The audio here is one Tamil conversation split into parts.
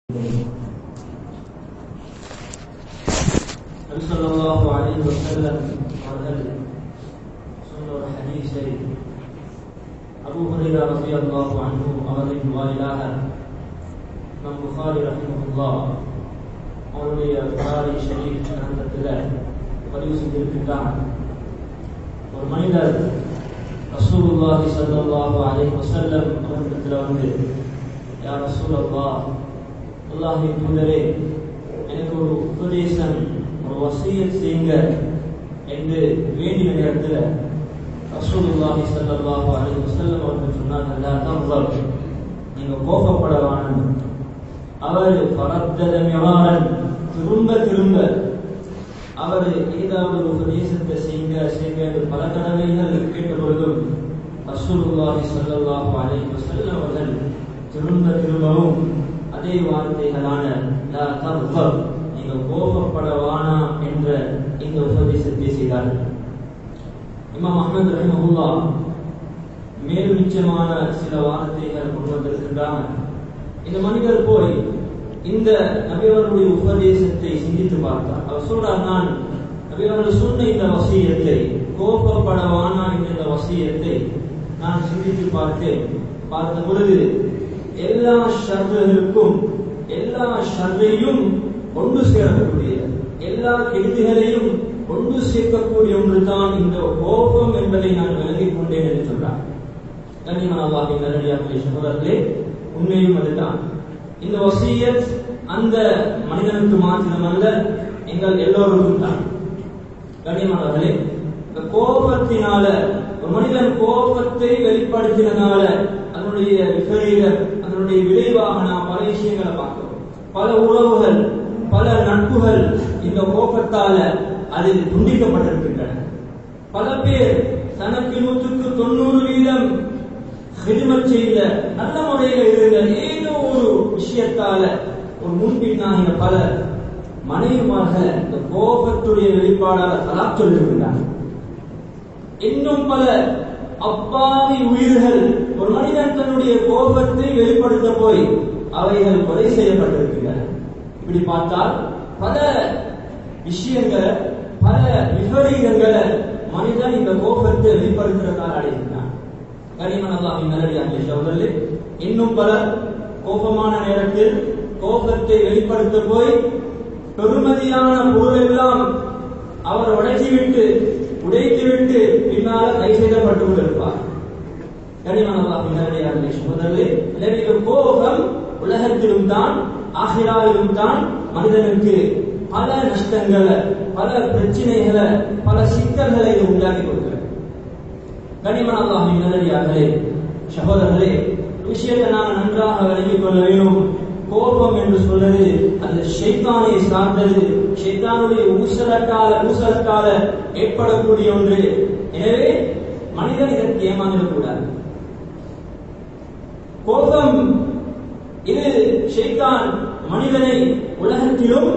நபி ஸல்லல்லாஹு அலைஹி வஸல்லம் அவர்கள் சொன்ன ஒரு ஹதீஸை அபூ ஹுரைரா ரலியல்லாஹு அன்ஹு அவர்களின் வாயிலாக இமாம் புகாரி ரஹிமஹுல்லாஹ் அவருடைய புகாரி ஷரீஃப் கிரந்தத்தில் பதிவு செய்திருக்கின்றார். ஒரு மனிதர் ரசூலுல்லாஹி ஸல்லல்லாஹு அலைஹி வஸல்லம் அவர்களிடத்தில் வந்து, யா ரசூலல்லாஹ், அல்லாஹ்வின் தூதரே, எனக்கு ஒரு உபதேசம், ஒரு வசியத் செய்யுங்க என்று வேண்டிய நேரத்தில் ரசூலுல்லாஹி ஸல்லல்லாஹு அலைஹி வஸல்லம் அவர்கள் சொன்னார்கள், லா தக்தப், நீங்க கோபப்படவான. அவர் ஃபரத்தத மிராரன், திரும்ப திரும்ப அவர் ஏதாவது ஒரு உபதேசத்தை செய்யுங்க என்று பல தடவைகள் கேட்ட பொழுதும் ரசூலுல்லாஹி ஸல்லல்லாஹு அலைஹி வஸல்லம் அவர்கள் திரும்ப திரும்பவும் அதே வார்த்தைகளான லா தக்தப், நீங்க கோபப்படவானா என்ற இந்த உபதேசத்தை செய்தார்கள். இமாம் அஹ்மத் ரஹிமஹுல்லாஹ் மேலும் நிச்சயமான சில வார்த்தைகள் கொண்டு வந்திருக்கின்றாங்க. இந்த மனிதர் போய் இந்த நபியவர்களுடைய உபதேசத்தை சிந்தித்து பார்த்தார். அவர் சொல்றார், நான் நபியவர்கள் சொன்ன இந்த வசியத்தை, கோபப்படவானா என்ற இந்த வசியத்தை நான் சிந்தித்து பார்த்த பொழுது எல்லா ஷர்றுகளுக்கும், எல்லா ஷர்ரையும் கொண்டு சேரக்கூடிய, எல்லா கெடுதிகளையும் கொண்டு சேர்க்கக்கூடிய ஒன்றுதான் இந்த கோபம் என்பதை நான் விளங்கிக் கொண்டேன் என்று சொல்றார். கண்ணியமான அல்லாஹ்வின் நல்லடியார்களே, சகோதரர்களே, உண்மையும் அதுதான். இந்த வசியத் அந்த மனிதனுக்கு மாத்திரமல்ல, எங்கள் எல்லோருக்கும் தான். கண்ணியமானவர்களே, இந்த கோபத்தினால, ஒரு மனிதன் கோபத்தை வெளிப்படுத்தினால அதனுடைய அதனுடைய விளைவாக நாம் பல விஷயங்களை பார்க்கிறோம். பல உறவுகள், பல நட்புகள் இந்த கோபத்தால அதில் துண்டிக்கப்பட்டிருக்கின்றன. பல பேர் தனக்கு 100% ஹிதமத் செய்த, நல்ல முறையில் இருந்த ஏதோ ஒரு விஷயத்தால ஒரு முன்பின்னாக பல மனைவிமார்கள் இந்த கோபத்துடைய வெளிப்பாடால தலாக் சொல்லியிருக்கிறார்கள். இன்னும் பல அப்பாவி உயிர்கள் ஒரு மனிதன் தன்னுடைய கோபத்தை வெளிப்படுத்த போய் அவைகள் கொலை செய்யப்பட்டிருக்கின்றன. இப்படி பார்த்தால் பல விஷயங்களை, பல விபரீதங்களை மனிதன் இந்த கோபத்தை வெளிப்படுத்துறதால் அடைகின்றான். கனிமன் அல்லாஹ்வின் நல்லடியார்களே, சகோதரர்களே, இன்னும் பலர் கோபமான நேரத்தில் கோபத்தை வெளிப்படுத்த போய் பெருமதியான பொருள் எல்லாம் அவர் உடைத்துவிட்டு பின்னால கை செய்யப்பட்டு கொண்டிருப்பார். கனிமன் அல்லாஹ்வின் நல்லடியார்களே, சகோதரர்களே, எனவே கோபம் உலகத்திலும் தான் ஆகிராவிலும் தான் மனிதனுக்கு பல நஷ்டங்களை, பல பிரச்சனைகளை, பல சிக்கல்களை உண்டாக்கி கொடுக்கிறது. கனிமன் அல்லாஹ்வின் நல்லடியார்களே, சகோதரர்களே, விஷயத்தை நாம் நன்றாக விளங்கிக் கொள்ள வேண்டும். கோபம் என்று சொல்வது அது ஷைத்தானை சார்ந்தது, ஷைத்தானுடைய ஊசலத்தால ஏற்படக்கூடிய ஒன்று. எனவே மனிதன் இதற்கு ஏமாந்துடக்கூடாது. கோபம் இது ஷைத்தான் மனிதனை உலகத்திலும்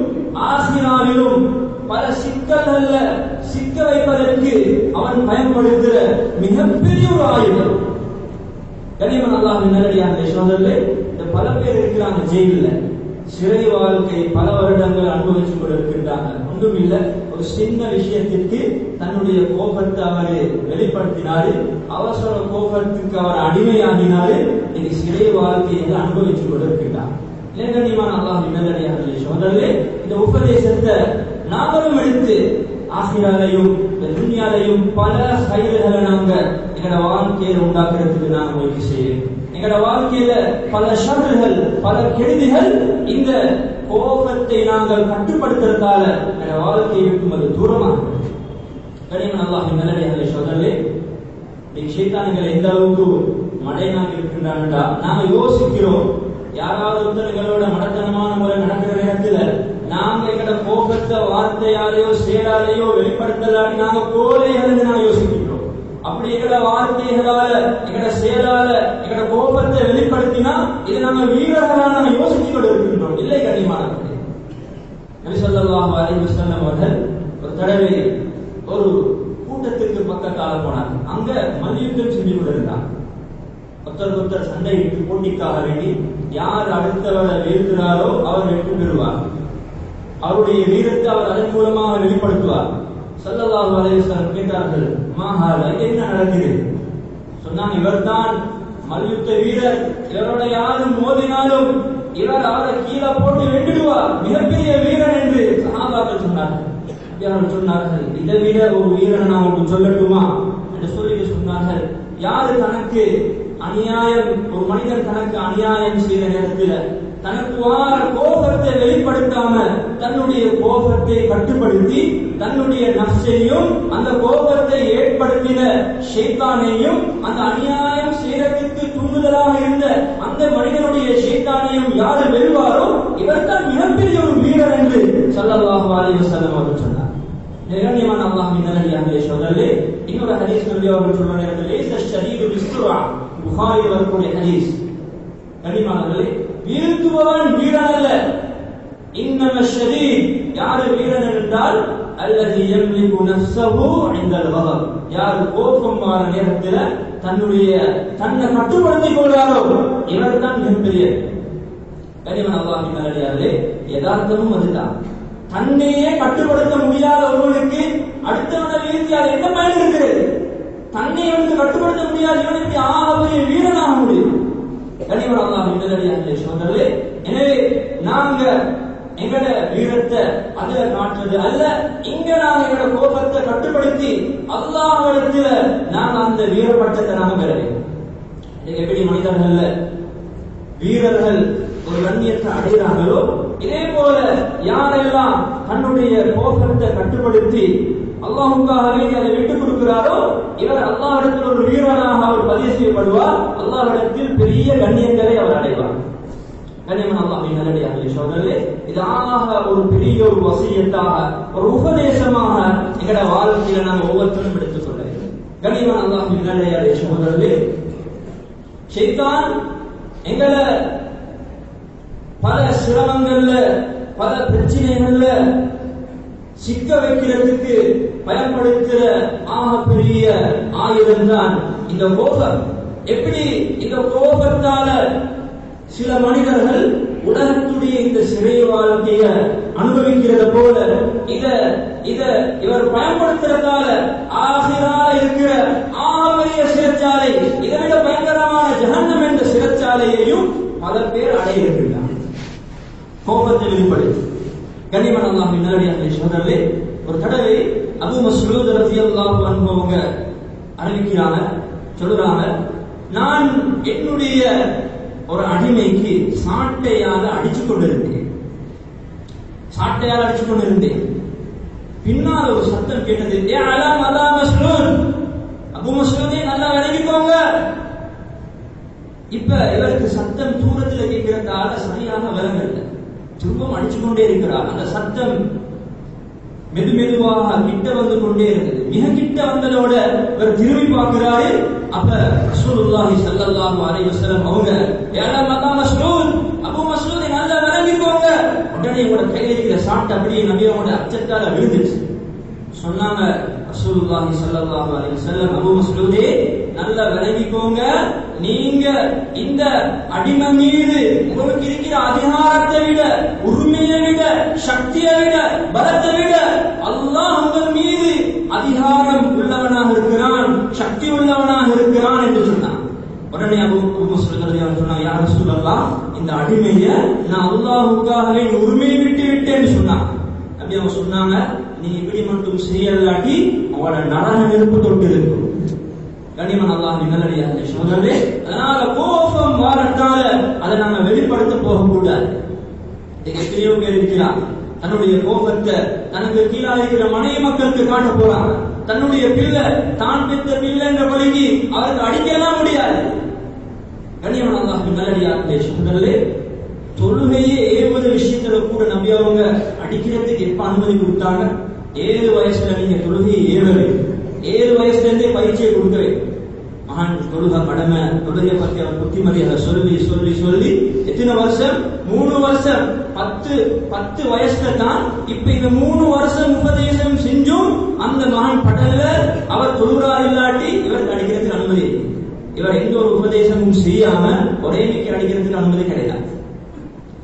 ஆசிராவிலும் பல சிக்கல்கள்ல சிக்க வைப்பதற்கு அவன் பயன்படுத்துகிற மிகப்பெரிய ஒரு ஆயுதம். கனிமன் அல்லாஹ்வின் நல்லடியார்களே, சகோதரர்களே, இந்த பல பேர் இருக்கிறாங்க ஜெயில, சிறை வாழ்க்கை பல வருடங்கள் அனுபவிச்சு கொண்டிருக்கின்றாங்க. ஒன்றும் இல்லை, ஒரு சின்ன விஷயத்திற்கு தன்னுடைய கோபத்தை அவர் வெளிப்படுத்தினாரு, அவசர கோபத்துக்கு அவர் அடிமையாகினாரு, இன்னைக்கு சிறை வாழ்க்கையை அனுபவிச்சு கொண்டிருக்கின்றார். இளைஞனிமான அல்லாஹ்வின் நல்லடியார்களே, சகோதரர்களே, இந்த உபதேசத்தை நாங்களும் எடுத்து ஆசிராலையும் துன்யாலையும் பல கைதுகளை நாங்க எங்களோட வாழ்க்கையில உண்டாக்குறதுக்கு நாங்க முயற்சி செய்யணும். எங்களோட வாழ்க்கையில பல ஷர்றுகள், பல கெடுதிகள் இந்த கோபத்தை நாங்கள் கட்டுப்படுத்துறதால எங்களோட வாழ்க்கையை விட்டு அது தூரமாக. கனிமன் அல்லாஹ்வின் நல்லடியார்களே, சகோதரர்களே, ஷைத்தான்கள் எந்த அளவுக்கு மடையனாக இருக்கின்றான்டா, நாங்க யோசிக்கிறோம். யாராவது ஒருத்தர்களோட மடத்தனமான முறை நடக்கிற நேரத்துல நாங்க எங்களோட கோபத்தை வார்த்தையாலேயோ செயலாலேயோ வெளிப்படுத்தலாடி நாங்க கோழைகள் நாங்க யோசிக்கிறோம். அப்படி எங்களோட வார்த்தைகளால, எங்களோட செயலால எங்களோட கோபத்தை வெளிப்படுத்தினா இது நாங்க வீரர்களாக நாங்க யோசித்துக் கொண்டு இருக்கின்றோம். இல்லை கண்ணியமானவர்களே, நபி ஸல்லல்லாஹு அலைஹி வஸல்லம் அவர்கள் ஒரு தடவை ஒரு கூட்டத்திற்கு பக்கத்தால போனாங்க. அங்க மல்யுத்தம் செஞ்சு கொண்டிருந்தாங்க. ஒருத்தர் சண்டையிட்டு போட்டிக்காக வேண்டி யார் அடுத்தவரை வீழ்கிறாரோ அவர் வெற்றி பெறுவார். அவருடைய வீரத்தை அவர் அதன் மூலமாக வெளிப்படுத்துவார். ஸல்லல்லாஹு அலைஹி வஸல்லம் கேட்டார்கள், மாஹாலா, என்ன நடக்குது? சொன்னாங்க, இவர்தான் மல்யுத்த வீரர், இவரோட யாரும் மோதினாலும் இவர் அவரை கீழே போட்டு வெட்டிடுவார், மிகப்பெரிய வீரன் என்று சஹாபாக்கள் சொன்னார்கள். சொன்னார்கள், இதை விட ஒரு வீரனை நான் உங்களுக்கு சொல்லட்டுமா என்று சொல்லி சொன்னார்கள். யாரு தனக்கு அநியாயம், ஒரு மனிதன் தனக்கு அநியாயம் செய்த நேரத்தில் தனக்கு வார கோபத்தை வெளிப்படுத்தாம தன்னுடைய கோபத்தை கட்டுப்படுத்தி தன்னுடைய நஃப்ஸையும் அந்த கோபத்தை ஏற்படுத்தின ஷைத்தானையும் அந்த அநியாயம் செய்யறதுக்கு தூண்டுதலாக இருந்த அந்த மனிதனுடைய ஷைத்தானையும் யாரு வெல்வாரோ இவர்தான் மிகப்பெரிய ஒரு வீரர் என்று ஸல்லல்லாஹு அலைஹி வஸல்லம் அவர்கள் சொன்னார். நிரணியமான அல்லாஹ்வின் நல்லடியார்களே சகோதரர்களே, இன்னொரு ஹதீஸ் நபி அவர்கள் சொல்ற நேரத்தில் லைஸ ஷதீது பிஸ்ஸுரா, புகாரி வரக்கூடிய ஹதீஸ். கனிமானவர்களே, வீழ்த்துபவன் வீரன் அல்ல, இன்னம ஷதீத், யாரு வீரன் என்றால் அல்லதி யம்லிகு நஃப்ஸஹு இன்தல் கதப், யார் கோபம் வர நேரத்தில் தன்னை கட்டுப்படுத்திக் கொள்றாரோ இவர்தான் மிகப்பெரிய. கனிமன் அல்லாஹ்வின் நல்லடியார்களே, யதார்த்தமும் அதுதான். தன்னையே கட்டுப்படுத்த முடியாத ஒருவனுக்கு அடுத்தவனை வீழ்த்தியால் என்ன பயன் இருக்கிறது? தன்னை வந்து கட்டுப்படுத்த முடியாத இவனுக்கு ஆகவே வீரனாக முடியும். கனிமன் அல்லாஹ்வின் நல்லடியார்களே சகோதரர்களே, எனவே நாங்க எங்கட வீரத்தை அதுல காட்டுறது அல்ல, இங்க நாங்க எங்கட கோபத்தை கட்டுப்படுத்தி அல்லாஹ்விடத்துல நாங்க அந்த வீரப்பட்டத்தை நாங்க பெற வேண்டும். எப்படி மனிதர்கள் வீரர்கள் ஒரு கண்ணியத்தை அடைகிறார்களோ இதே போல யாரெல்லாம் தன்னுடைய கோபத்தை கட்டுப்படுத்தி அல்லாஹ்வுக்காகவே அதை விட்டுக் கொடுக்கிறாரோ இவர் அல்லாஹ்விடத்தில் ஒரு வீரனாக அவர் பதிவு செய்யப்படுவார். அல்லாஹ்விடத்தில் பெரிய கண்ணியங்களை அவர் அடைவார். கண்ணியமான அல்லாஹ்வின் நல்லடியார்களே சகோதரர்களே, இதாக ஒரு பெரிய ஒரு வசியத்தாக ஒரு உபதேசமாக எங்கட வாழ்க்கையில நாங்கள் ஒவ்வொருத்தரும் எடுத்துக்கொள்ள வேண்டும். கண்ணியமான அல்லாஹ்வின் நல்லடியார்களே சகோதரர்களே, ஷைத்தான் எங்களை பல சிரமங்கள்ல பல பிரச்சனைகள்ல சிக்க வைக்கிறதுக்கு பயன்படுத்துற பெரிய ஆயுதம் தான் இந்த கோபம். எப்படி இந்த கோபத்தால சில மனிதர்கள் உலகத்துடைய இந்த சிறை வாழ்க்கைய அனுபவிக்கிறது போல இவர் பயன்படுத்துறதால ஆகிரால இருக்கிற பெரிய சிறைச்சாலை, இதை விட பயங்கரமான ஜஹன்னம் என்ற சிறைச்சாலையையும் பல பேர் அடையிருக்கிறார். கோபத்தை வெளிப்படுத்தி. கண்ணியமான அல்லாஹ்வின் நல்லடியார்களே சகோதரர்களே, ஒரு தடவை அபூ மஸ்ஊத் ரலியல்லாஹு அன்ஹு அவங்க அறிவிக்கிறாங்க, சொல்றாங்க, நான் என்னுடைய ஒரு அடிமைக்கு சாட்டையால அடிச்சு கொண்டிருந்தேன். பின்னால் ஒரு சத்தம் கேட்டது, ஏ அலாம் அலா மஸ்ஊத், அபூ மஸ்ஊதே நல்லா விளங்கிக்கோங்க. இப்ப இவருக்கு சத்தம் தூரத்தில் கேட்கிறதால சரியாக விளங்கல, திரும்பவும் அடிச்சு கொண்டே இருக்கிறார். அந்த சத்தம் மெதுவாக கிட்ட வந்து கொண்டே இருந்தது. மிக கிட்ட வந்ததோட இவர் திரும்பி பார்க்கிறாரு. அப்ப ரசூலுல்லாஹி ஸல்லல்லாஹு அலைஹி வஸல்லம் அவங்க, யா மஸ்ஊத், அபூ மஸ்ஊத் நல்லா விளங்கிக்கோங்க. உடனே உங்களோட கையில் இருக்கிற சாட்டை அப்படியே நபியோட அச்சத்தால விழுந்துச்சு. சொன்னாங்க ரசூலுல்லாஹி ஸல்லல்லாஹு அலைஹி வஸல்லம், அபூ மஸ்ஊதே நல்லா விளங்கிக்கோங்க, நீங்க இந்த அடிமை மீது உங்களுக்கு இருக்கிற அதிகாரத்தை விட, உரிமையை விட, சக்தியை விட, பலத்தை விட அல்லாஹ் உங்கள் மீது அதிகாரம் உள்ளவனாக இருக்கிறான், சக்தி உள்ளவனாக இருக்கிறான் என்று சொன்னான். உடனே அபூ மஸ்ஊத் ரலியல்லாஹு அன்ஹு சொன்னாங்க, யா ரசூலல்லாஹ், இந்த அடிமையை நான் அல்லாஹ்வுக்காகவே உரிமையை விட்டு விட்டேன்னு சொன்னான். அப்படி அவங்க சொன்னாங்க, நீ இப்படி மட்டும் செய்யலாட்டி அவளோட நரக நெருப்பு தொட்டு இருக்கும். கண்ணியமான அல்லாஹ்வின் நல்லடியார்களே சகோதரர்களே, அதனால கோபம் வாரத்தால அதை நாங்க வெளிப்படுத்த போகக்கூடாது. எத்தனையோ பேர் இருக்கிறார், தன்னுடைய கோபத்தை தனக்கு கீழே இருக்கிற மனைவி மக்களுக்கு காட்ட போறாங்க. தன்னுடைய பிள்ளை தான் பெற்ற பிள்ளை என்ற பழகி அவருக்கு அடிக்கலாம் முடியாது. கண்ணியமான அல்லாஹ்வின் நல்லடியார்களே சகோதரர்களே, தொழுகையே 70 விஷயத்துல கூட நபி அவங்க அடிக்கிறதுக்கு எப்ப அனுமதி கொடுத்தாங்க? 7 வயசுல நீங்க தொழுகையை 7 வயசுல இருந்தே பயிற்சியை கொடுக்கவே. மகான் தொழுகை கடமை, தொழுகையை பத்தி அவர் புத்திமதியாக சொல்லி சொல்லி சொல்லி எத்தனை வருஷம்? 3 வருஷம். 10 வயசுல தான் இப்ப இந்த 3 வருஷம் உபதேசம் செஞ்சும் அந்த மகான் படல அவர் தொழுகிறார் இல்லாட்டி இவருக்கு அடிக்கிறதுக்கு அனுமதி. இவர் எந்த ஒரு உபதேசமும் செய்யாம ஒரே நிக்க அடிக்கிறதுக்கு அனுமதி கிடையாது.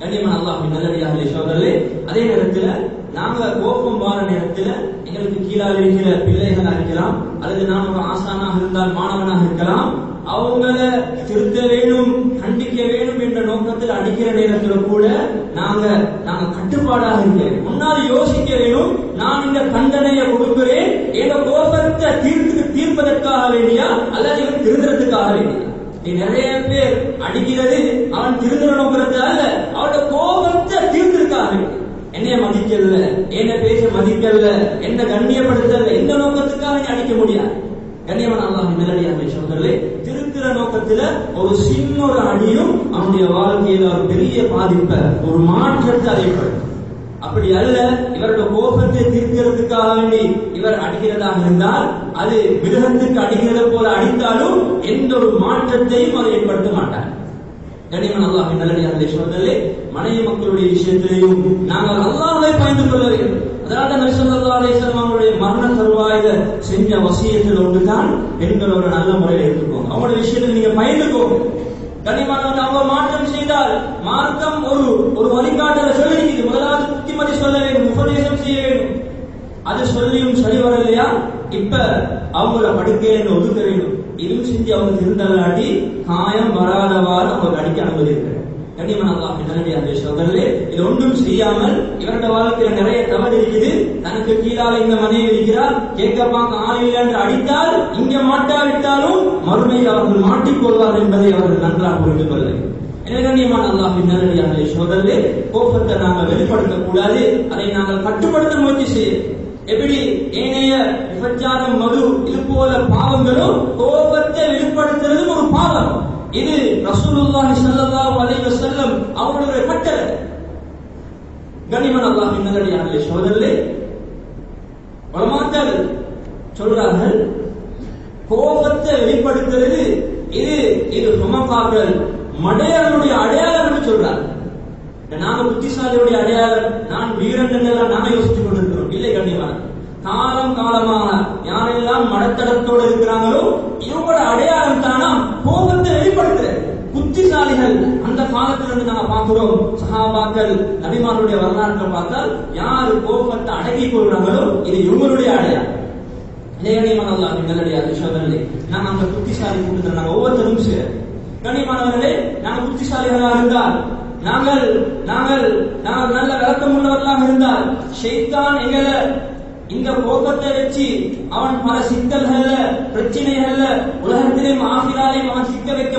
கண்ணியமான அல்லாஹ்வின் நல்லடியார்களே சகோதரர்களே, அதே நேரத்தில் நாங்க கோபம் வார நேரத்தில் எங்களுக்கு கீழால் இருக்கிற பிள்ளைகளா இருக்கலாம், அல்லது நாம் ஒரு ஆசானாக இருந்தால் மாணவனாக இருக்கலாம், அவங்கள திருத்த வேணும், கண்டிக்க வேணும் என்ற நோக்கத்தில் அடிக்கிற நேரத்தில் கூட நாங்க கட்டுப்பாடாக இருக்க முன்னால் யோசிக்க வேணும். நான் இந்த தண்டனையை கொடுக்கிறேன் எங்க கோபத்தை தீர்ப்பதற்காக வேண்டியா அல்லது இவன் திருந்துறதுக்காக வேண்டியா? நிறைய பேர் அடிக்கிறது அவன் திருந்துற நோக்கிறது அல்ல, அவனோட கோபத்தை தீர்த்திருக்காக வேண்டிய. என்னைய மதிக்கல, என்ன பேச மதிக்கல, என்ன கண்ணியப்படுத்தல, இந்த நோக்கத்துக்காக நீ அடிக்க முடியாது. கண்ணியமான அல்லாஹ்வின் நல்லடியார்களே சகோதரர்களே, திருத்துற நோக்கத்துல ஒரு சின்ன ஒரு அடியும் அவனுடைய வாழ்க்கையில ஒரு பெரிய பாதிப்பை, ஒரு மாற்றத்தை ஏற்படுத்தும். அப்படி அல்ல, இவருடைய கோபத்தை தீர்க்கிறதுக்காக வேண்டி இவர் அடிக்கிறதாக இருந்தால் அது மிருகத்துக்கு அடிக்கிறத போல அடித்தாலும் எந்த ஒரு மாற்றத்தையும் அதை ஏற்படுத்த மாட்டார். கண்ணியமான அல்லாஹ்வின் நல்லடியார்களே சகோதரர்களே, மனைவி மக்களுடைய விஷயத்திலையும் நாங்கள் அல்லாஹ்வை பயந்து கொள்ள வேண்டும். அதனால நபி ஸல்லல்லாஹு அலைஹி வஸல்லம் அவருடைய மரண தருவாயில செஞ்ச வசியத்தில் ஒன்றுதான் பெண்கள் ஒரு நல்ல முறையில் எடுத்துக்கோங்க, அவங்களுடைய விஷயத்தில் நீங்க பயந்துக்கோங்க. கண்ணியமானவர்கள், அவங்க மாற்றம் செய்தால் மார்க்கம் ஒரு வழிகாட்டலை சொல்லி முதலாவது புத்திமதி சொல்ல வேண்டும், உபதேசம் செய்ய வேண்டும். அது சொல்லியும் சரி வரலையா, இப்ப அவங்கள படுக்கையில ஒதுக்க வேண்டும். இதுவும் செஞ்சு அவங்க திருந்தலாட்டி காயம் வராதவாறு அவங்க அடிக்க அனுமதி இருக்கிறது. கண்ணியமான அல்லாஹ்வின் நல்லடியார்களே சகோதரர்களே, இது ஒன்றும் செய்யாமல் இவருடைய வாழ்க்கையில நிறைய தவறு இருக்குது. தனக்கு கீழால இந்த மனைவி இருக்கிறார், கேட்கப்பாங்க ஆள் இல்லை என்று அடித்தால் இங்க மாட்டாவிட்டாலும் மறுமையில் அவர்கள் மாட்டிக்கொள்வார் என்பதை அவர்கள் நன்றாக புரிந்து கொள்ள வேண்டும். எனவே கண்ணியமான அல்லாஹ்வின் நல்லடியார்களே சகோதரர்களே, கோபத்தை நாங்கள் வெளிப்படுத்த கூடாது, அதை நாங்கள் கட்டுப்படுத்த முயற்சி செய்ய. எப்படி ஏனைய விபச்சாரம், மது, இது போல பாவங்களும் கோபத்தை வெளிப்படுத்துறது ஒரு பாவம். இது ரசூலுல்லாஹி ஸல்லல்லாஹு அலைஹி வஸல்லம் அவர்களுடைய கட்டளை. கண்ணியமான அல்லாஹ்வின் நல்லடியார்களே சகோதரர்களே, உலமாக்கள் சொல்றார்கள், கோபத்தை வெளிப்படுத்துறது இது சுமப்பாக்கள் மடையர்களுடைய அடையாளம் என்று சொல்றாங்க. நாம புத்திசாலியுடைய அடையாளம், நான் வீரன் என்றெல்லாம் நாம யோசித்துக் கொண்டிருக்கிறோம். இல்லை கண்ணியமான, காலம் காலமாக யாரெல்லாம் மடத்தடத்தோடு இருக்கிறாங்களோ இவங்களோட அடையாளம் தானா கோபத்தை வெளிப்படுத்துறது. புத்திசாலிகள் அந்த காலத்திலிருந்து நாம பார்க்கிறோம். சஹாபாக்கள், நபிமாருடைய வரலாற்றை பார்த்தால் யாரு கோபத்தை அடக்கிக் கொள்றாங்களோ இது இவங்களுடைய அடையாளம். கண்ணியமான அல்லாஹ்வின் நல்லடியார்களே சகோதரர்களே, நாங்க அந்த புத்திசாலி கூட்டத்தில் நாங்க ஒவ்வொருத்தரும் சேர. கண்ணியமானவர்களே, நாங்க புத்திசாலிகளாக இருந்தால், நாங்கள் நல்ல விளக்கம் உள்ளவர்களாக இருந்தால், ஷைத்தான் எங்களை இந்த கோபத்தை வச்சு அவன் பல சிக்கல்கள்ல, பிரச்சனைகள்ல, உலகத்திலேயும் ஆகிராலையும் அவன் சிக்க வைக்க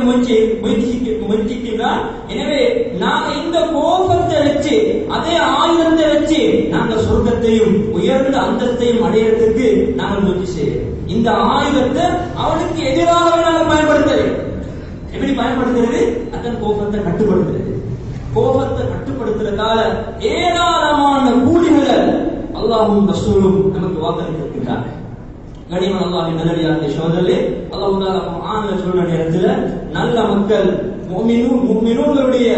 முயற்சிக்கிறான். எனவே நாங்க இந்த கோபத்தை வச்சு, அதே ஆயுதத்தை வச்சு நாங்க சொர்க்கத்தையும் உயர்ந்த அந்தஸ்தையும் அடையிறதுக்கு நாங்கள் முயற்சி செய்வோம். இந்த ஆயுதத்தை அவனுக்கு எதிராக நாங்கள் பயன்படுத்துறது. எப்படி பயன்படுத்துறது? அதன் கோபத்தை கட்டுப்படுத்துறது. கோபத்தை கட்டுப்படுத்துறதால ஏராளமான கூலிகளை அல்லாஹ்வும் ரசூலும் நமக்கு வாக்களித்திருக்கிறார். கண்ணியமான அல்லாஹ்வின் நல்லடியார்களே சகோதரர்களே, அல்லாஹ் தஆலா குர்ஆன்ல சொல்ற நேரத்தில் நல்ல மக்கள் முஃமினூன்களுடைய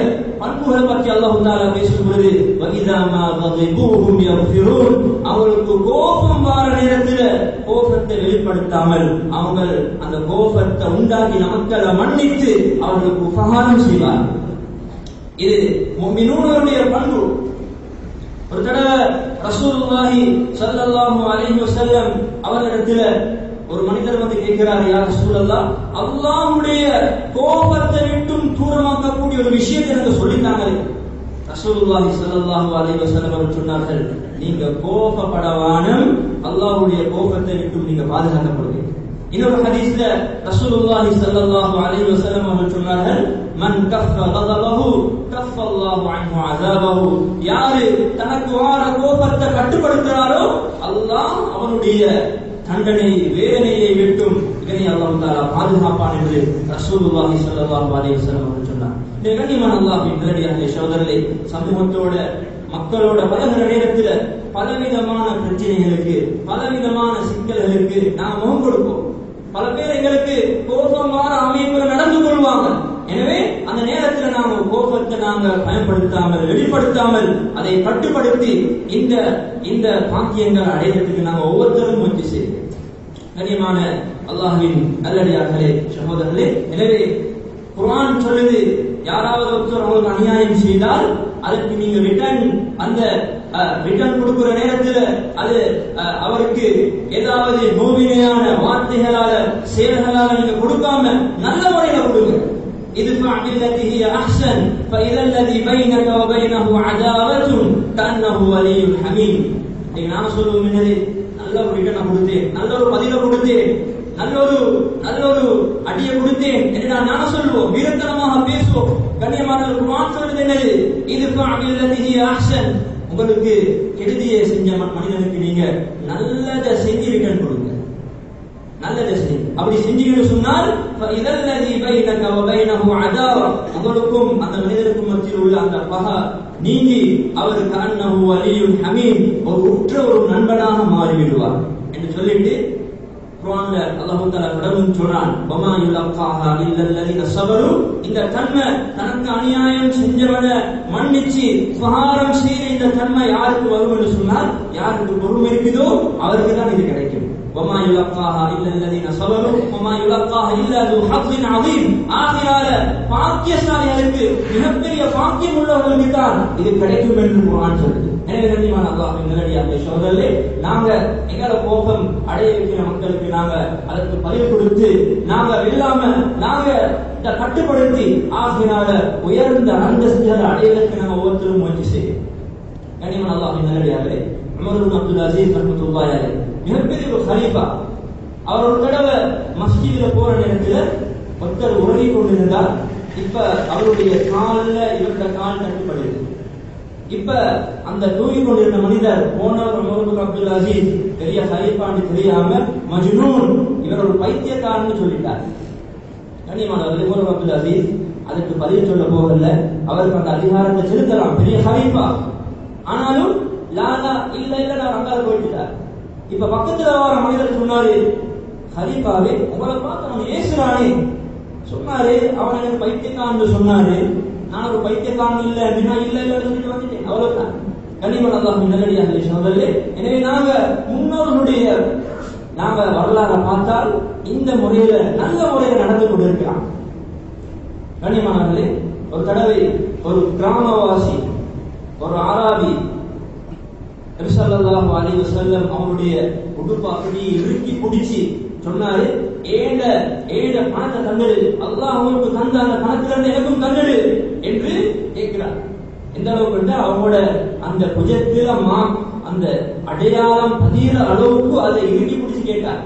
பண்புகளை பற்றி அல்லாஹ் தஆலா பேசும்போது வஇதா மா கதிபூஹும் யக்ஃபிரூன், அவங்களுக்கு கோபம் வர நேரத்தில் கோபத்தை வெளிப்படுத்தாமல் அவங்க அந்த கோபத்தை உண்டாக்கின மக்களை மன்னித்து அவர்களுக்கு உபகாரம் செய்வார். இது முஃமினூன்களுடைய பண்பு. ஒரு தடவை ரசூலுல்லாஹி ஸல்லல்லாஹு அலைஹி வஸல்லம் அவர்களிடத்தில் ஒரு மனிதர் வந்து கேட்கிறார், யா ரசூலல்லாஹ், அல்லாஹ்வுடைய கோபத்தை விட்டும் தூரமாக்கக்கூடிய ஒரு விஷயத்தை எனக்கு சொல்லித்தாங்க. ரசூலுல்லாஹி ஸல்லல்லாஹு அலைஹி வஸல்லம் அவர்கள் சொன்னார்கள், நீங்க கோபப்படவானும், அல்லாஹ்வுடைய கோபத்தை விட்டும் நீங்க பாதுகாக்கப்படுவீங்க. இன்னொரு ஹதீஸ்ல ரசூலுல்லாஹி ஸல்லல்லாஹு அலைஹி வஸல்லம் அவர்கள் சொன்னார்கள், மன் கஃப கதபஹு கஃப அல்லாஹு அன்ஹு அஸாபஹு, யாரு தனக்கு வர கோபத்தை கட்டுப்படுத்துறாரோ அல்லாஹ் அவனுடைய தண்டனை வேதனையை விட்டும் இதனை அல்லாஹ் தஆலா பாதுகாப்பான் என்று ரசூலுல்லாஹி ஸல்லல்லாஹு அலைஹி வஸல்லம் அவர்கள் சொன்னார். இந்த கண்ணியமான அல்லாஹ்வின் நல்லடியார்களே சகோதரர்களே, சமூகத்தோட மக்களோட பலகிற நேரத்தில் பலவிதமான பிரச்சனைகளுக்கு, பலவிதமான சிக்கல்களுக்கு நாம் முகம் கொடுப்போம். பல பேர் எங்களுக்கு கோபமான அமைப்புகள் நடந்து கொள்வாங்க. எனவே அந்த நேரத்தில் நாங்க கோபத்தை நாங்க பயன்படுத்தாமல், வெளிப்படுத்தாமல், அதை கட்டுப்படுத்தி இந்த பாக்கியங்கள் அடைவதற்கு நாங்க ஒவ்வொருத்தரும் முயற்சி செய்வோம். கண்ணியமான அல்லாஹ்வின் நல்லடியார்களே சகோதரர்களே, எனவே குர்ஆன் சொல்லுது, யாராவது ஒருத்தர் அவங்களுக்கு அநியாயம் செய்தால் அதற்கு நீங்க ரிட்டர்ன் கொடுக்கிற நேரத்தில் அது அவருக்கு ஏதாவது நோவினையான வார்த்தைகளால செயல்களால நீங்க கொடுக்காம நல்ல முறையில கொடுங்க. ادفع بالتي هي احسن فاذا الذي بينك وبينه عداوه كانه ولي حميم. நான் சொல்லுவேன் என்னது, நல்ல ஒரு ரிட்டர்ன் கொடுத்தேன், நல்ல ஒரு பதில கொடுத்தேன், நல்ல ஒரு அடியை கொடுத்தேன் என்று நான் சொல்லுவோம், வீரத்தனமாக பேசுவோம். கண்ணியமான குர்ஆன் சொல்லுது என்னது, இதுஃபா பில்லதி ஹிய அஹ்ஸன். உங்களுக்கு கெடுதியை செஞ்ச மனிதனுக்கு நீங்க நல்லதை செஞ்சு ரிட்டர்ன் கொடுங்க, நல்லதை செஞ்சு. அப்படி செஞ்சீங்கன்னு சொன்னால் இதல்லதி பைனக வ பைனஹு அதாவா, உங்களுக்கும் அந்த மனிதனுக்கும் மத்தியில் உள்ள அந்த பகை நீங்கி அவருக்கு அன்னஹு வலியுன் ஹமீம், ஒரு உற்ற ஒரு நண்பனாக மாறிவிடுவார் என்று சொல்லிட்டு குர்ஆன்ல அல்லாஹ் தஆலா கடவுள் சொல்றான், வமா யுலக்காஹா இல்லல்லதீன ஸபரு. இந்த தன்மை தனக்கு அநியாயம் செஞ்சவனை மன்னிச்சு உபகாரம் செய்ய இந்த தன்மை யாருக்கு வரும் என்று சொன்னால், யாருக்கு பொறுமை இருக்குதோ அவருக்கு தான் இது கிடைக்கும். وما يلقاها الا الذين صبروا وما يلقاها الا ذو حظ عظيم. ஆகியால பாக்கியசாலிகளுக்கு, மிகப்பெரிய பாக்கியம் உள்ளவர்களுக்கு தான் இது கிடைக்கும் என்று குர்ஆன் சொல்லுது. எனவே கண்ணியமான அல்லாஹ்வின் நல்லடியார்களே, சகோதரர்களே, நாங்க எங்களோட கோபம் அடைய வைக்கிற மக்களுக்கு நாங்க அதற்கு பதில் கொடுத்து நாங்க இல்லாம நாங்க கட்டுப்படுத்தி ஆகியால உயர்ந்த அந்தஸ்துகளை அடைவதற்கு நாங்க ஒவ்வொருத்தரும் முயற்சி செய்யும். கண்ணியமான அல்லாஹ்வின் நல்லடியார்களே, உமர் இப்னு அப்துல் அஸீஸ் ரஹ்மத்துல்லாஹி அலைஹி மிகப்பெரிய ஒரு கலீஃபா. அவர் ஒரு தடவை மஸ்ஜிதுல போற நேரத்தில் ஒருத்தர் உறங்கி கொண்டிருந்தார். இப்ப அவருடைய காலில் இவருடைய கால் தட்டுப்படுது. இப்ப அந்த தூங்கி கொண்டிருந்த மனிதர் போனவர் உமர் இப்னு அப்துல் அஸீஸ் பெரிய கலீஃபான்னு தெரியாம மஜ்னூன், இவர் ஒரு பைத்தியக்காரன்னு சொல்லிட்டார். கண்ணியமானவர்களே, உமர் இப்னு அப்துல் அஸீஸ் அதுக்கு பதில் சொல்ல போகல. அவருக்கு அந்த அதிகாரத்தை செலுத்தலாம், பெரிய கலீஃபா. ஆனாலும் லாலா இல்ல நான் அங்கால போயிட்டார். இப்ப பக்கத்துல வர மனிதர் சொன்னாரு, ஹலீஃபாவே உங்களை பார்த்து அவன் ஏசுறானே சொன்னாரு, அவன் எனக்கு பைத்தியக்காரன் சொன்னாரு, நான் ஒரு பைத்தியக்காரன் இல்ல அப்படின்னா இல்ல சொல்லிட்டு வந்துட்டேன், அவ்வளவுதான். கண்ணியமான அல்லாஹ்வின் நல்லடியார்களே, சகோதரர்களே, எனவே நாங்க முன்னோர்களுடைய வரலாறு பார்த்தால் இந்த முறையில நல்ல முறையில நடந்து கொண்டிருக்கிறான். கண்ணியமானவர்களே, ஒரு தடவை ஒரு கிராமவாசி, ஒரு ஆராபி நபி ஸல்லல்லாஹு அலைஹி வஸல்லம் அவருடைய உடுப்பு அப்படியே இறுக்கி பிடிச்சி சொன்னாரு, ஏண்ட பணத்தை தந்துடு, அல்லாஹ் உங்களுக்கு தந்த அந்த பணத்திலிருந்து எனக்கும் தந்துடு என்று கேட்கிறார். எந்த அளவுக்கு அவங்களோட அந்த புஜத்துல அந்த அடையாளம் பதிகிற அளவுக்கு அதை இறுக்கி பிடிச்சு கேட்டார்.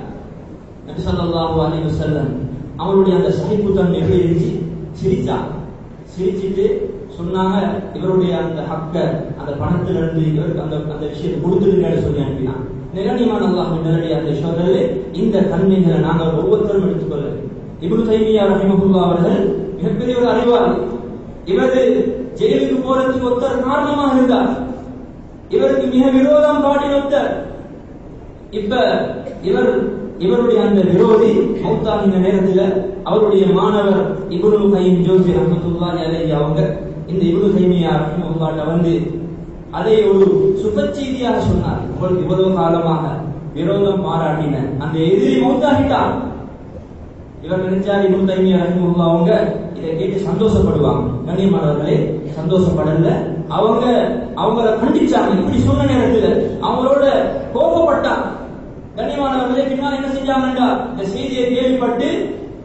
நபி ஸல்லல்லாஹு அலைஹி வஸல்லம் அவருடைய அந்த சகிப்புத்தன்மை எப்படி இருந்துச்சு, சிரிச்சிட்டு சொன்னாங்க, இவருடைய அந்த ஹக்க அந்த பணத்திலிருந்து இவருக்கு அந்த விஷயத்தை கொடுத்துருங்கன்னு சொல்லி அனுப்பினான். நிரணியமான அல்லாஹ்வின் நல்லடியார்களே, சகோதரர்களே, இந்த தன்மைகளை நாங்கள் ஒவ்வொருத்தரும் எடுத்துக்கொள்ள. இப்னு தைமியா ரஹிமஹுல்லாஹ் அவர்கள் மிகப்பெரிய ஒரு அறிவாளி. இவர் ஜெயிலுக்கு போறதுக்கு ஒருத்தர் காரணமாக இருந்தார். இவருக்கு மிக விரோதம் காட்டின ஒருத்தர். இப்ப இவருடைய அந்த விரோதி மௌத்தாகின நேரத்தில் அவருடைய மாணவர் இப்னு கைம் ஜோசி ரஹ்மத்துல்லாஹி அலைஹி அவங்க இந்த இப்னு தைமியா ரஹிமஹுல்லாஹ் வந்து அதை ஒரு சுபச்செய்தியாக சொன்னார். உங்களுக்கு இவ்வளவு காலமாக விரோதம் பாராட்டின அந்த எதிரி மௌத்தாகிட்டார். இவர் நினைச்சார் இப்னு தைமியா ரஹிமஹுல்லாஹ் அவங்க இதை கேட்டு சந்தோஷப்படுவாங்க. கண்ணியமானவர்களே, சந்தோஷப்படல. அவங்கள கண்டிச்சாங்க. இப்படி சொன்ன நேரத்தில் அவங்களோட கோபப்பட்டாங்க. கண்ணியமானவர்களே, பின்னால் என்ன செஞ்சாங்கன்னா இந்த செய்தியை கேள்விப்பட்டு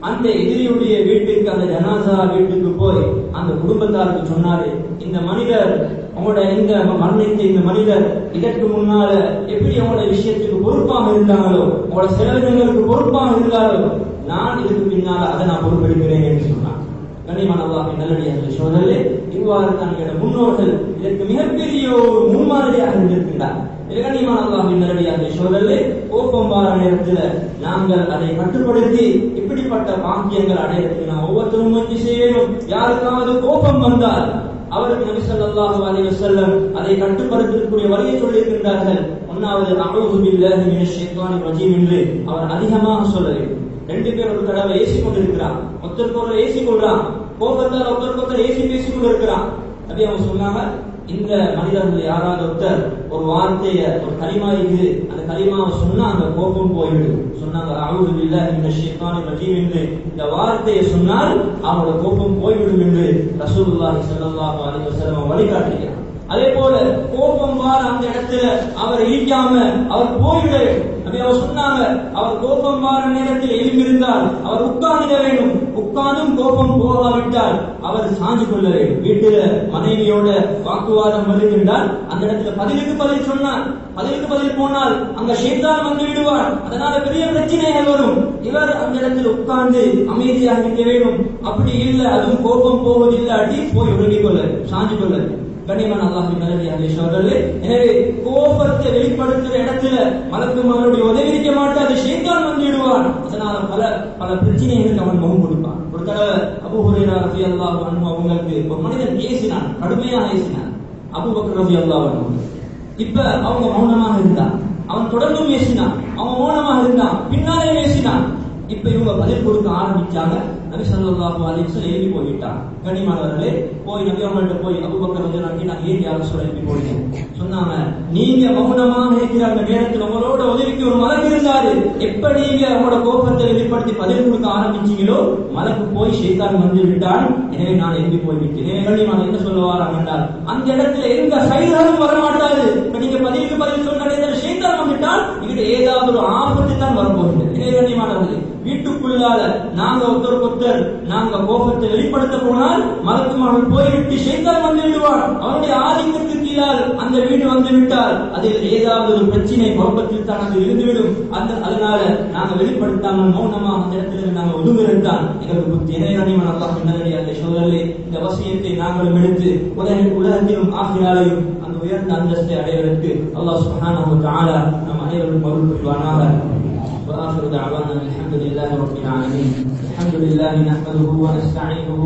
அந்த எதிரியுடைய வீட்டுக்கு, அந்த ஜனாசா வீட்டுக்கு போய் அந்த குடும்பத்தாருக்கு சொன்னாரு, இந்த மனிதர் உங்களோட இந்த மரணித்த இந்த மனிதர் இதற்கு முன்னால எப்படி உங்களோட விஷயத்துக்கு பொறுப்பாக இருந்தாங்களோ, உங்களோட செலவினங்களுக்கு பொறுப்பாக இருந்தாலோ, நான் இதுக்கு பின்னால அதை நான் பொறுப்பெடுக்கிறேன் என்று சொன்னான். கண்ணியமான அல்லாஹ்வின் நல்லடியார்களே, சகோதரர்களே, இவ்வாறு தங்களுடைய முன்னோர்கள் இதற்கு மிகப்பெரிய ஒரு முன்மாதிரியாக இருந்திருக்கின்றார். கண்ணியமான அல்லாஹ்வின் நல்லடியார்களே, சகோதரர்களே, கோபம் வார நேரத்தில் நாங்கள் அதை கட்டுப்படுத்தி இப்படிப்பட்ட பாக்கியங்கள் அடையறதுக்கு நாம் ஒவ்வொருத்தரும் முயற்சி செய்யணும். யாருக்காவது கோபம் வந்தால் அவருக்கு நபி ஸல்லல்லாஹு அலைஹி வஸல்லம் அதை கட்டுப்படுத்தக்கூடிய வழியை சொல்லியிருக்கின்றார்கள். ஒன்னாவது அஊது பில்லாஹி மினஷ் ஷைத்தானிர் ரஜீம் என்று அவர் அதிகமாக சொல்ல வேண்டும். ரெண்டு பேர் ஒரு தடவை ஏசி கொண்டிருக்கிறான், ஒருத்தருக்கு ஒரு ஏசி கொள்றான், கோபத்தால் ஒருத்தருக்கு ஒருத்தர் ஏசி பேசி கொண்டிருக்கிறான். அப்படி அவங்க சொன்னாங்க, இந்த மனிதர்கள் யாராவது ஒருத்தர் ஒரு வார்த்தைய ஒரு கலிமா இருக்குது, அந்த கலிமாவை சொன்னா அந்த கோபம் போய்விடும். சொன்னாங்க அஊது பில்லாஹி மினஷ் ஷைத்தானிர் ரஜீம் என்று இந்த வார்த்தையை சொன்னால் அவங்களோட கோபம் போய்விடும் என்று ரசூலுல்லாஹி ஸல்லல்லாஹு அலைஹி வஸல்லம் வழிகாட்டுகிறார். அதே போல கோபம் வார அந்த இடத்துல அவர் இடிக்காம அவர் போய்விட வேண்டும். அவர் சொன்னாங்க அவர் கோபம் வார நேரத்தில் எழுந்திருந்தால் அவர் உட்கார்ந்திட வேண்டும். உட்கார்ந்தும் கோபம் போகாவிட்டால் அவர் சாஞ்சு கொள்ள வேண்டும். வீட்டுல மனைவியோட வாக்குவாதம் வருகின்றால் அந்த இடத்துல பதிலுக்கு பதில் சொன்னார், பதிலுக்கு பதில் போனால் அங்க ஷைத்தான் வந்து விடுவார். அதனால பெரிய பிரச்சனைகள் வரும். இவர் அந்த இடத்தில் உட்கார்ந்து அமைதியாக இருக்க வேண்டும். அப்படி இல்லை, அதுவும் கோபம் போவதில்லாட்டி போய் உறங்கிக் கொள்ள, சாஞ்சு கொள்ள. கனிமன் அல்லாஹ்வின் நல்லடியார்களே சகோதரர்களே, எனவே கோபத்தை வெளிப்படுத்துற இடத்துல மலக்குமாருடைய உதவி இருக்க மாட்டாது, ஷைத்தான் வந்து விடுவான். அதனால பல பிரச்சனைகளுக்கு அவன் முகம் கொடுப்பான். ஒரு தடவை அபூ ஹுரைரா ரலியல்லாஹு அன்ஹு அவங்களுக்கு ஒரு மனிதன் ஏசினான், கடுமையாக ஏசினான். அபூபக்கர் ரலியல்லாஹு அன்ஹு இப்ப அவங்க மௌனமாக இருந்தான். அவன் தொடர்ந்தும் ஏசினான், அவன் மௌனமாக இருந்தான், பின்னாலே ஏசினான். இப்ப இவங்க பதில் கொடுக்க ஆரம்பிச்சாங்க. நபி ஸல்லல்லாஹு அலைஹி வஸல்லம் எழுதி போயிட்டான். கனிமானவர்களே, போய் நபி அவங்கள்ட்ட போய் அபூபக்கர் ரலியல்லாஹு நான் ஏன் யார சொல்ல எழுதி போறீங்க சொன்னாங்க. நீங்க மௌனமாக இருக்கிற அந்த நேரத்தில் உங்களோட உதவிக்கு ஒரு மலக்கு இருந்தாரு. எப்ப நீங்க உங்களோட கோபத்தை வெளிப்படுத்தி பதில் கொடுக்க ஆரம்பிச்சீங்களோ மலக்கு போய் ஷைத்தான் வந்து விட்டான். எனவே நான் எழுதி போய்விட்டேன். கனிமான என்ன சொல்லுவாராம் என்றால் அந்த இடத்துல எந்த சைடாலும் வரமாட்டாரு. இப்ப நீங்க பதிலுக்கு பதில் சொன்ன நேரத்தில் ஷைத்தான் வந்துட்டால் இங்கிட்ட ஏதாவது ஒரு ஆபத்து தான் வரப்போகிறது. எனவே கனிமானவர்களே, வீட்டுக்குள்ளால நாங்க ஒருத்தர் நாங்க கோபத்தை வெளிப்படுத்த போனால் மலக்குமார்கள் போய்விட்டு ஷைத்தான் வந்து விடுவான். அவருடைய ஆதிக்கத்துக்கு கீழால் அந்த வீடு வந்து விட்டால் அதில் ஏதாவது ஒரு பிரச்சனை குழப்பத்தில் தான் அது இருந்துவிடும். அதனால நாங்க வெளிப்படுத்தாமல் மௌனமாக அந்த இடத்துல நாங்க ஒதுங்குறது தான் எங்களுக்கு புத்தி. இறைவனின் அல்லாஹ்வின் நல்லடியார்களே சகோதரர்களே, இந்த வசியத்தை நாங்களும் எடுத்து உலகத்திலும் ஆகிராலையும் அந்த உயர்ந்த அந்தஸ்தை அடைவதற்கு அல்லாஹ் சுப்ஹானஹு வ தஆலா நம் அனைவரும் அருள் புரிவானாக. وآخر دعوانا الحمد لله رب العالمين. الحمد لله نحمده ونستعينه